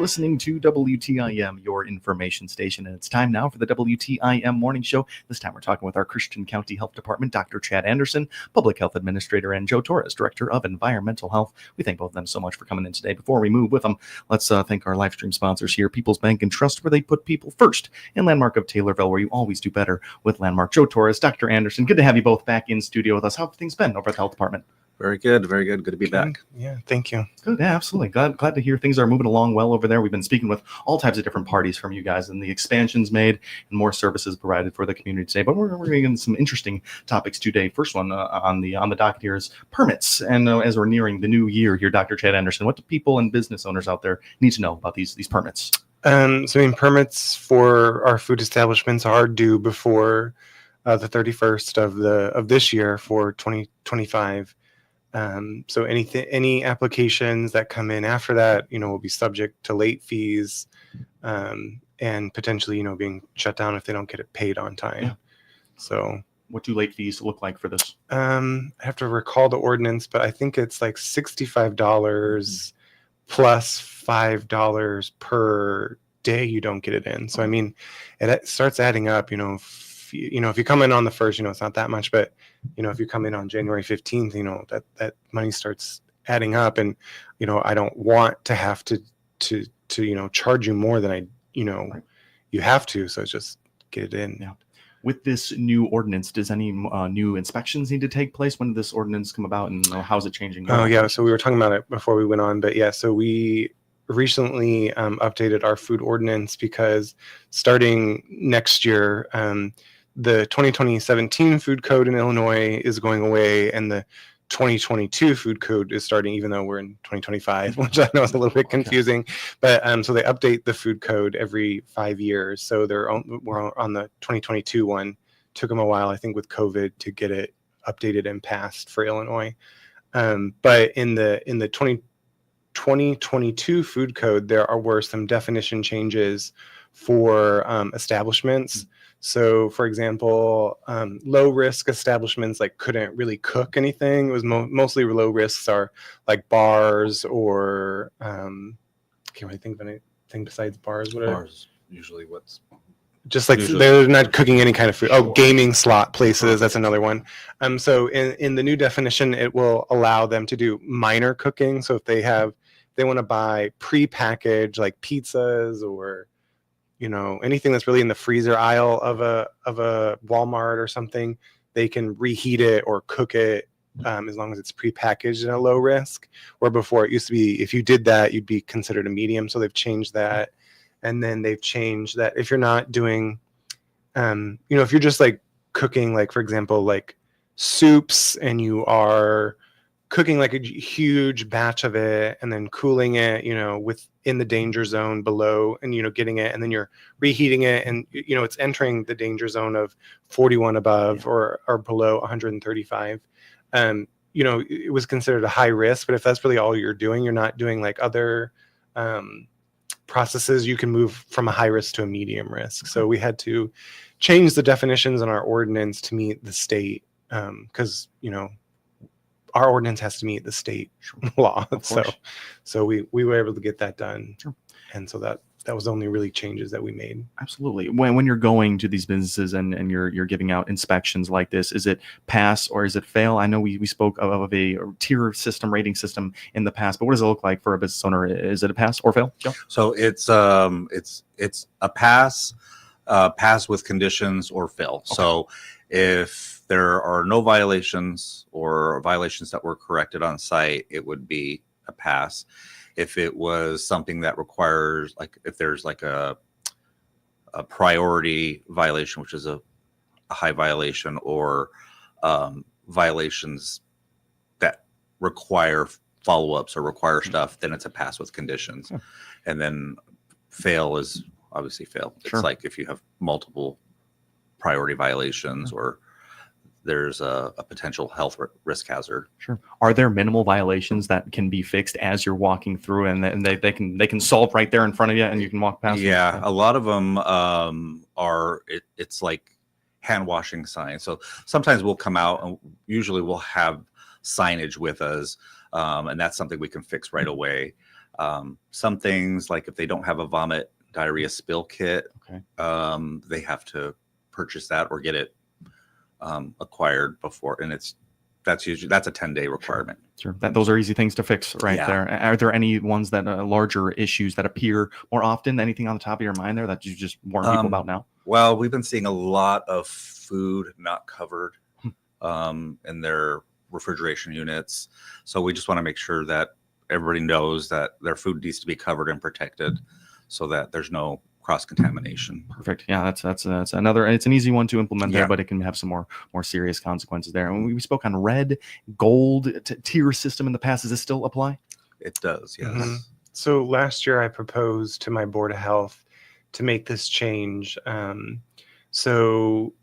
listening to WTIM, your information station, and it's time now for the WTIM Morning Show. This time we're talking with our Christian County Health Department, Dr. Chad Anderson, Public Health Administrator, and Joe Torres, Director of Environmental Health. We thank both of them so much for coming in today. Before we move with them, let's thank our live stream sponsors here, People's Bank and Trust, where they put people first, and Landmark of Taylorville, where you always do better with Landmark. Joe Torres, Dr. Anderson, good to have you both back in studio with us. How have things been over at the Health Department? Very good. Very good. Good to be back. Yeah, thank you. Good. Yeah, absolutely. Glad to hear things are moving along well over there. We've been speaking with all types of different parties from you guys, and the expansions made and more services provided for the community today. But we're getting some interesting topics today. First one on the docket here is permits. And as we're nearing the new year here, Dr. Chad Anderson, what do people and business owners out there need to know about these permits? Permits for our food establishments are due before the 31st of this year for 2025. So any applications that come in after that, will be subject to late fees, and potentially, being shut down if they don't get it paid on time. Yeah. So what do late fees look like for this? I have to recall the ordinance, but I think it's like $65 plus $5 per day you don't get it in. So, it starts adding up, if you come in on the 1st, it's not that much, but if you come in on January 15th, that money starts adding up, and I don't want to have to charge you more than Right. you have to, so just get it in. Yeah. With this new ordinance, does any new inspections need to take place? When did this ordinance come about, and how's it changing? Oh yeah, so we were talking about it before we went on, but yeah, so we recently updated our food ordinance because starting next year, the 2017 food code in Illinois is going away, and the 2022 food code is starting, even though we're in 2025, which I know is a little bit confusing. But so they update the food code every 5 years. So we're on the 2022 one. Took them a while, I think, with COVID to get it updated and passed for Illinois. But in the 2022 food code, were some definition changes for establishments. So, for example, low risk establishments couldn't really cook anything. It was mostly low risks are like bars or can't really think of anything besides bars. What Bars usually just they're not cooking any kind of food. Oh, gaming slot places. That's another one. So in the new definition, it will allow them to do minor cooking. So if they want to buy pre-packaged like pizzas or anything that's really in the freezer aisle of a Walmart or something, they can reheat it or cook it as long as it's prepackaged and a low risk. Where before it used to be, if you did that, you'd be considered a medium. So they've changed that. And then they've changed that if you're not doing, if you're just cooking, for example, soups, and you are cooking a huge batch of it and then cooling it, within the danger zone below, and, getting it, and then you're reheating it, and, it's entering the danger zone of 41 above or below 135. It was considered a high risk, but if that's really all you're doing, you're not doing other processes, you can move from a high risk to a medium risk. So we had to change the definitions in our ordinance to meet the state, because, our ordinance has to meet the state law. So we were able to get that done. Sure. And so that was the only really changes that we made. Absolutely. When you're going to these businesses and you're giving out inspections like this, is it pass or is it fail? I know we spoke of a tier system, rating system in the past, but what does it look like for a business owner? Is it a pass or fail? Joe? So it's a pass with conditions, or fail. Okay. So if there are no violations or violations that were corrected on site, it would be a pass. If it was something that requires, if there's a priority violation, which is a high violation, or violations that require follow-ups or require stuff, then it's a pass with conditions. Yeah. And then fail is obviously fail. Sure. It's if you have multiple priority violations, or there's a potential health risk hazard. Are there minimal violations that can be fixed as you're walking through, and they can solve right there in front of you, and you can walk past them? A lot of them it's like hand washing signs. So sometimes we'll come out, and usually we'll have signage with us, and that's something we can fix right away. Some things, like if they don't have a vomit diarrhea spill kit, Okay. they have to purchase that or get it acquired before, and that's a 10-day requirement. Sure. Those are easy things to fix right Yeah. there. Are there any ones that larger issues that appear more often? Anything on the top of your mind there that you just warn people about now? Well, we've been seeing a lot of food not covered in their refrigeration units. So we just want to make sure that everybody knows that their food needs to be covered and protected so that there's no cross-contamination. Perfect. Yeah, that's another. It's an easy one to implement there, Yeah. but it can have some more serious consequences there. And we spoke on red, gold tier system in the past. Does this still apply? It does, yes. Mhm. So last year I proposed to my Board of Health to make this change. So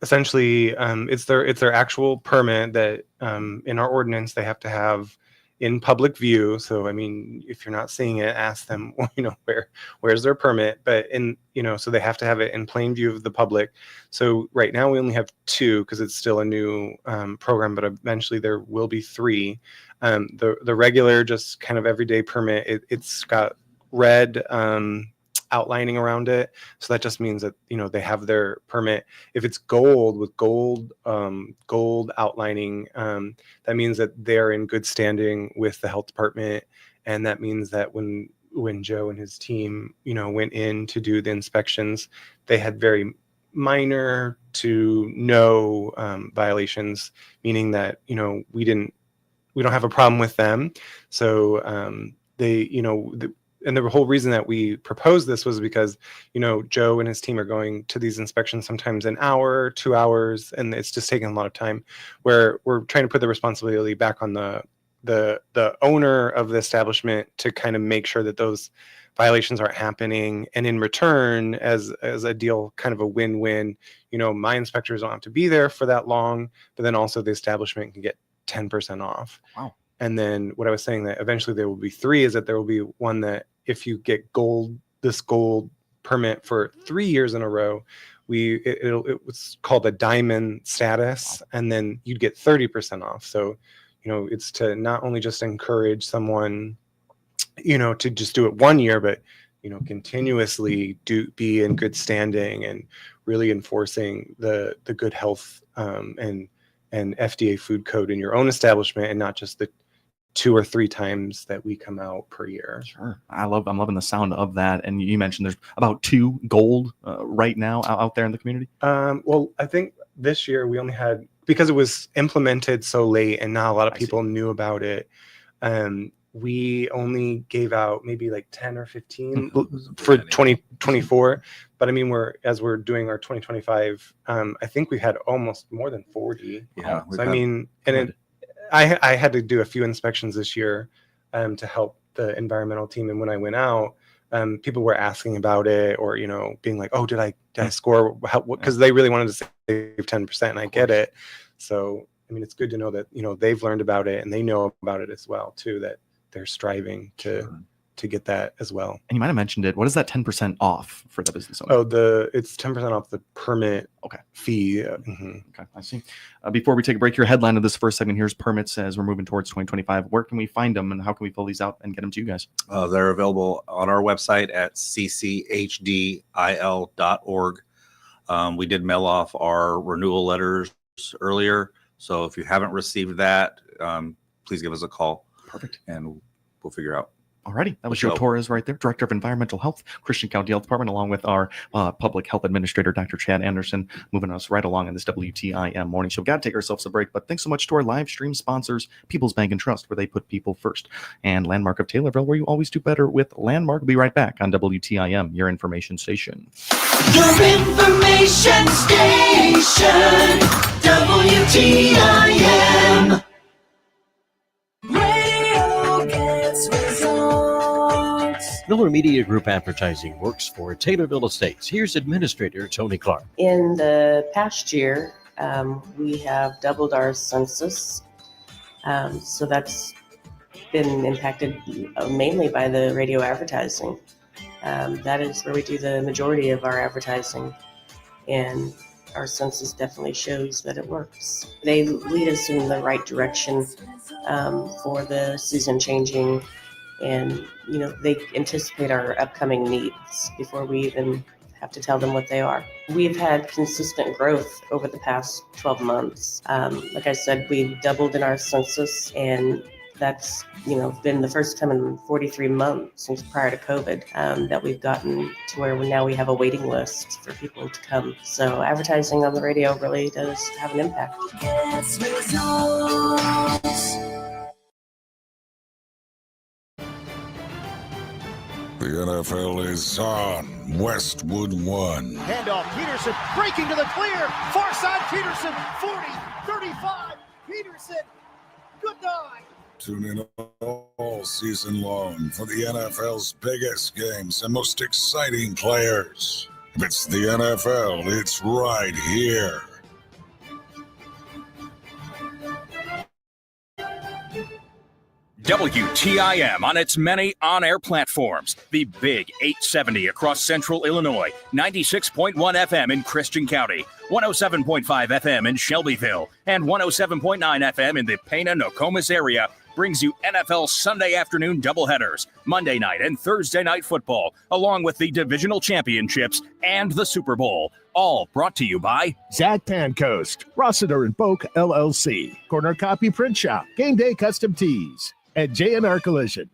essentially, it's their actual permit that in our ordinance they have to have in public view. So I mean, if you're not seeing it, ask them, where's their permit? But so they have to have it in plain view of the public. So right now we only have 2 because it's still a new program, but eventually there will be 3. The regular, just kind of everyday permit, it's got red outlining around it, so that just means that they have their permit. If it's gold with gold outlining, that means that they're in good standing with the health department, and that means that when Joe and his team went in to do the inspections, they had very minor to no violations, meaning that we don't have a problem with them. So and the whole reason that we proposed this was because, Joe and his team are going to these inspections sometimes an hour, 2 hours, and it's just taking a lot of time, where we're trying to put the responsibility back on the owner of the establishment to kind of make sure that those violations aren't happening. And in return, as a deal, kind of a win-win, my inspectors don't have to be there for that long, but then also the establishment can get 10% off. Wow. And then what I was saying that eventually there will be 3 is that there will be one that if you get this gold permit for 3 years in a row, it was called a diamond status, and then you'd get 30% off. So, it's to not only just encourage someone, to just do it 1 year, but continuously be in good standing and really enforcing the good health and FDA food code in your own establishment, and not just the 2 or 3 times that we come out per year. Sure. I'm loving the sound of that. And you mentioned there's about 2 gold right now out there in the community. Well, I think this year we only had, because it was implemented so late and not a lot of people knew about it. We only gave out maybe like 10 or 15 for 2024. But I mean, as we're doing our 2025, I think we had almost more than 40. Yeah. So I mean, and I had to do a few inspections this year to help the environmental team. And when I went out, people were asking about it, or, being like, oh, did I score? Because they really wanted to save 10%, and I get it. So, I mean, it's good to know that, they've learned about it and they know about it as well, too, that they're striving to get that as well. And you might have mentioned it. What is that 10% off for the business owner? Oh, it's 10% off the permit fee. Okay, I see. Before we take a break, your headline of this first segment here is permits as we're moving towards 2025. Where can we find them, and how can we fill these out and get them to you guys? They're available on our website at cchdil.org. We did mail off our renewal letters earlier, so if you haven't received that, please give us a call. Perfect. And we'll figure out. Alrighty, that was Joe Torres right there, Director of Environmental Health, Christian County Health Department, along with our Public Health Administrator, Dr. Chad Anderson, moving us right along in this WTIM morning show. Got to take ourselves a break, but thanks so much to our live stream sponsors, People's Bank and Trust, where they put people first, and Landmark of Taylorville, where you always do better with Landmark. We'll be right back on WTIM, your information station. Your information station, WTIM. Miller Media Group Advertising works for Taylorville Estates. Here's Administrator Tony Clark. In the past year, we have doubled our census. So that's been impacted mainly by the radio advertising. That is where we do the majority of our advertising. And our census definitely shows that it works. They lead us in the right direction for the season changing and they anticipate our upcoming needs before we even have to tell them what they are. We've had consistent growth over the past 12 months. Like I said, we've doubled in our census, and that's been the first time in 43 months since prior to COVID that we've gotten to where now we have a waiting list for people to come. So advertising on the radio really does have an impact. Gets results. The NFL is on Westwood One. Handoff, Peterson breaking to the clear. Far side, Peterson, 40, 35. Peterson, good night. Tune in all season long for the NFL's biggest games and most exciting players. If it's the NFL, it's right here. WTIM on its many on-air platforms. The Big 870 across central Illinois, 96.1 FM in Christian County, 107.5 FM in Shelbyville, and 107.9 FM in the Pana-Nokomis area brings you NFL Sunday afternoon doubleheaders, Monday night and Thursday night football, along with the divisional championships and the Super Bowl. All brought to you by Zach Pancoast, Rossiter and Boak LLC, Corner Copy Print Shop, Game Day Custom Tees, and J&R Collision.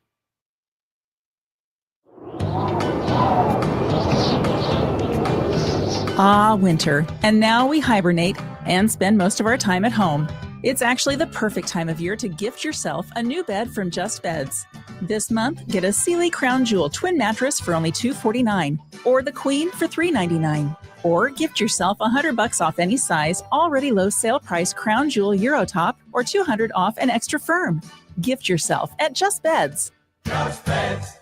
Winter. And now we hibernate and spend most of our time at home. It's actually the perfect time of year to gift yourself a new bed from Just Beds. This month, get a Sealy Crown Jewel twin mattress for only $249, or the Queen for $399. Or gift yourself $100 off any size, already low sale price Crown Jewel Eurotop, or $200 off an extra firm. Gift yourself at Just Beds. Just Beds.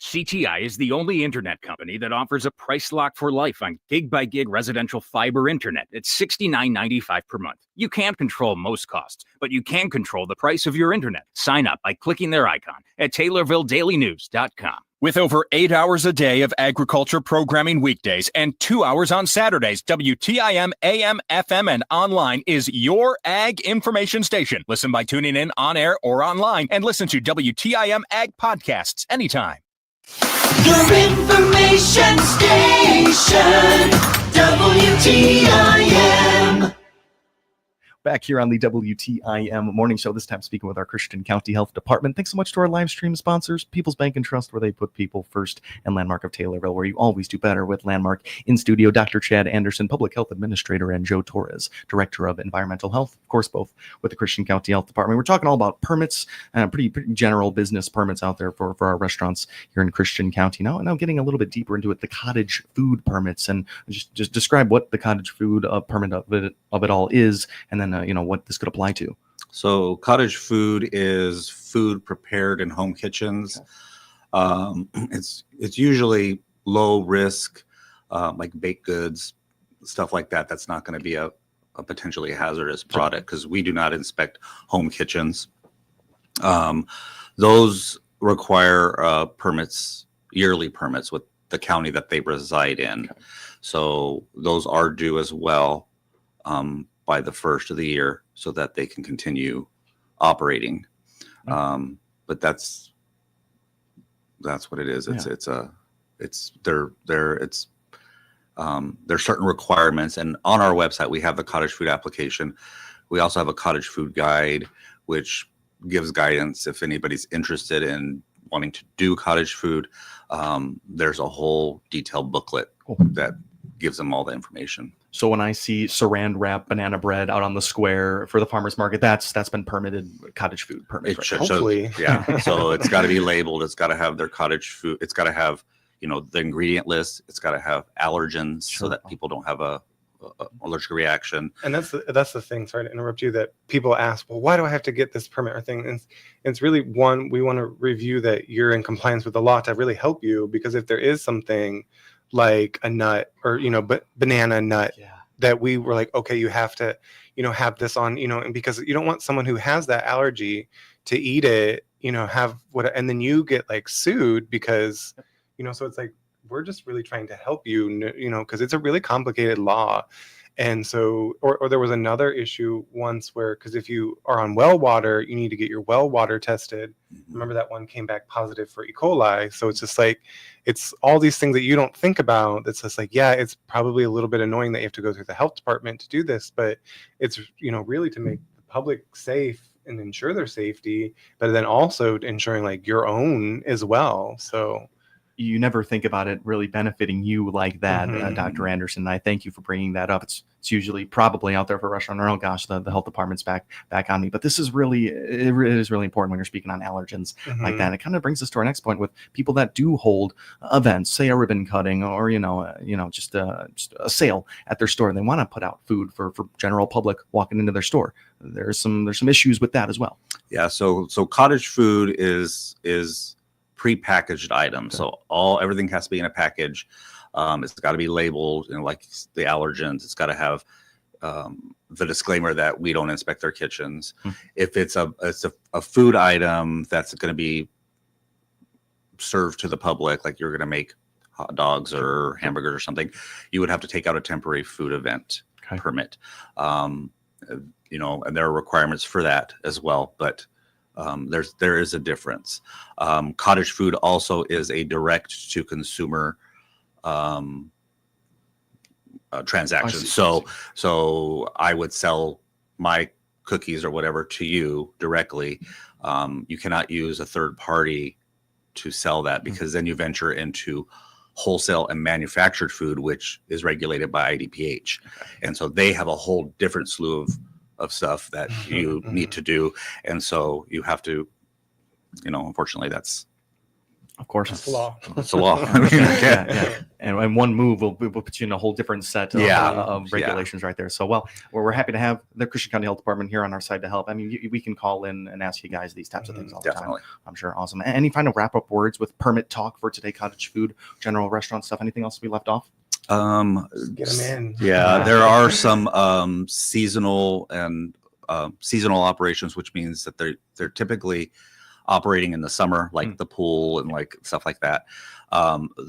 CTI is the only internet company that offers a price lock for life on gig-by-gig residential fiber internet at $69.95 per month. You can't control most costs, but you can control the price of your internet. Sign up by clicking their icon at TaylorvilleDailyNews.com. With over 8 hours a day of agriculture programming weekdays and 2 hours on Saturdays, WTIM AM, FM, and online is your ag information station. Listen by tuning in on air or online, and listen to WTIM Ag podcasts anytime. Your information station, WTIM. Back here on the WTIM Morning Show, this time speaking with our Christian County Health Department. Thanks so much to our live stream sponsors, People's Bank and Trust, where they put people first, and Landmark of Taylorville, where you always do better with Landmark. In studio, Dr. Chad Anderson, Public Health Administrator, and Joe Torres, Director of Environmental Health, of course, both with the Christian County Health Department. We're talking all about permits, pretty general business permits out there for our restaurants here in Christian County. Now getting a little bit deeper into it, the cottage food permits, and just describe what the cottage food permit of it all is, and then what this could apply to. So cottage food is food prepared in home kitchens. Okay. It's usually low risk, like baked goods, stuff like that. That's not going to be a potentially hazardous product, because we do not inspect home kitchens. Those require permits, yearly permits with the county that they reside in. Okay. So those are due as well by the first of the year, so that they can continue operating. But that's what it is. There's certain requirements, and on our website we have the cottage food application. We also have a cottage food guide, which gives guidance if anybody's interested in wanting to do cottage food. There's a whole detailed booklet that gives them all the information. So when I see saran wrap banana bread out on the square for the farmer's market, that's been permitted cottage food permit. It should, hopefully. Yeah. So it's got to be labeled. It's got to have their cottage food. It's got to have, the ingredient list. It's got to have allergens, so that people don't have a allergic reaction. And that's the thing, sorry to interrupt you, that people ask, well, why do I have to get this permit or thing? And it's really, one, we want to review that you're in compliance with the law to really help you, because if there is something like a nut or banana nut that we were like, okay, you have to have this on, and because you don't want someone who has that allergy to eat it, have what, and then you get like sued because so it's like, we're just really trying to help you, because it's a really complicated law. And so, or there was another issue once where, because if you are on well water, you need to get your well water tested. remember that one came back positive for E. coli. So it's just like, it's all these things that you don't think about. That's just like, yeah, it's probably a little bit annoying that you have to go through the health department to do this, but it's, really to make the public safe and ensure their safety, but then also ensuring like your own as well. So you never think about it really benefiting you like that, Mhm. Dr. Anderson. I thank you for bringing that up. It's usually probably out there for a restaurant or, oh gosh, the health department's back on me. But this is really, it is really important when you're speaking on allergens like that. Mhm. It kind of brings us to our next point with people that do hold events, say a ribbon cutting or, just a sale at their store. And they want to put out food for general public walking into their store. There's some issues with that as well. Yeah. So cottage food is prepackaged items. Okay. So everything has to be in a package. It's got to be labeled, like the allergens. It's got to have the disclaimer that we don't inspect their kitchens. If it's a food item that's going to be served to the public, like you're going to make hot dogs or hamburgers or something, you would have to take out a temporary food event permit. And there are requirements for that as well, but there is a difference. Cottage food also is a direct to consumer transaction. So I would sell my cookies or whatever to you directly. You cannot use a third party to sell that, because then you venture into wholesale and manufactured food, which is regulated by IDPH. And so they have a whole different slew of stuff that you need to do. And so you have to, unfortunately, that's, of course, it's the law. It's a law. Yeah. And one move will put you in a whole different set of regulations right there. So, we're happy to have the Christian County Health Department here on our side to help. I mean, we can call in and ask you guys these types of things all the time. I'm sure. Awesome. Any final wrap-up words with permit talk for today? Cottage food, general restaurant stuff, anything else we left off? Get them in. Yeah, there are some seasonal and seasonal operations, which means that they're typically operating in the summer, like the pool and like stuff like that.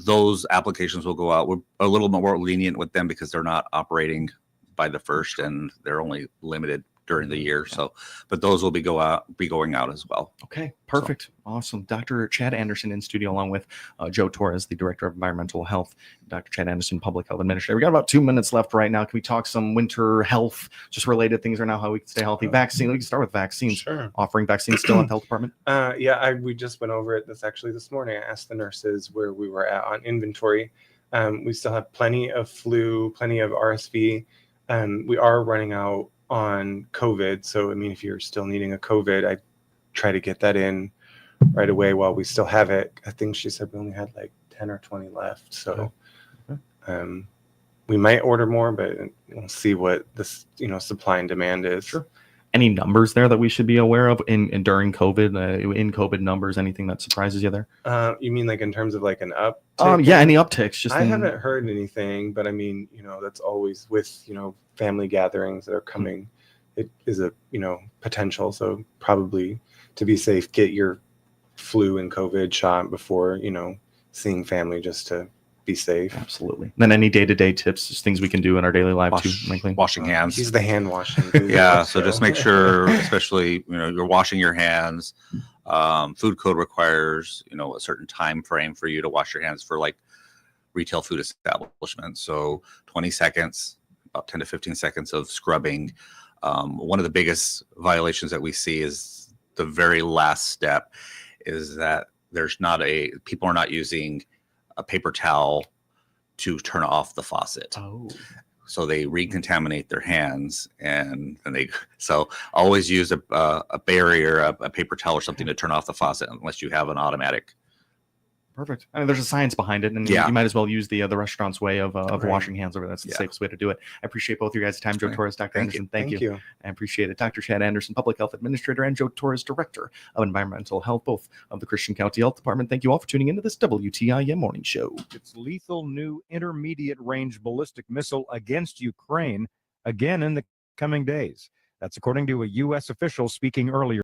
Those applications will go out. We're a little bit more lenient with them because they're not operating by the 1st, and they're only limited during the year. So, but those will be going out as well. Okay, perfect. Awesome. Dr. Chad Anderson in studio, along with Joe Torres, the Director of Environmental Health, Dr. Chad Anderson, Public Health Administrator. We got about 2 minutes left right now. Can we talk some winter health, just related things right now, how we can stay healthy? Vaccine. We can start with vaccines. Sure. Offering vaccines still at the health department? We just went over it this morning. I asked the nurses where we were at on inventory. We still have plenty of flu, plenty of RSV. We are running out on COVID. So, I mean, if you're still needing a COVID, I try to get that in right away while we still have it. I think she said we only had like 10 or 20 left. So we might order more, but we'll see what this, supply and demand is. Sure. Any numbers there that we should be aware of in during COVID, in COVID numbers, anything that surprises you there? You mean like in terms of like an uptick? Yeah, any upticks? I haven't heard anything, but I mean, that's always with, family gatherings that are coming. It is a, potential. So probably to be safe, get your flu and COVID shot before, seeing family, just to be safe. Absolutely. Then any day-to-day tips, just things we can do in our daily life too. Washing hands. Use the hand washing. So just make sure, especially, you're washing your hands. Food code requires, a certain time frame for you to wash your hands for like retail food establishments. So 20 seconds, about 10 to 15 seconds of scrubbing. One of the biggest violations that we see is the very last step is that people are not using a paper towel to turn off the faucet. So they recontaminate their hands, and then so always use a barrier, a paper towel or something to turn off the faucet, unless you have an automatic. Perfect. I mean, there's a science behind it, and you might as well use the restaurant's way of washing hands over. That's the safest way to do it. I appreciate both of you guys' time. Joe Torres, Dr. Anderson, thank you. I appreciate it. Dr. Chad Anderson, Public Health Administrator, and Joe Torres, Director of Environmental Health, both of the Christian County Health Department. Thank you all for tuning into this WTIM Morning Show. Its lethal new intermediate range ballistic missile against Ukraine again in the coming days. That's according to a U.S. official speaking earlier.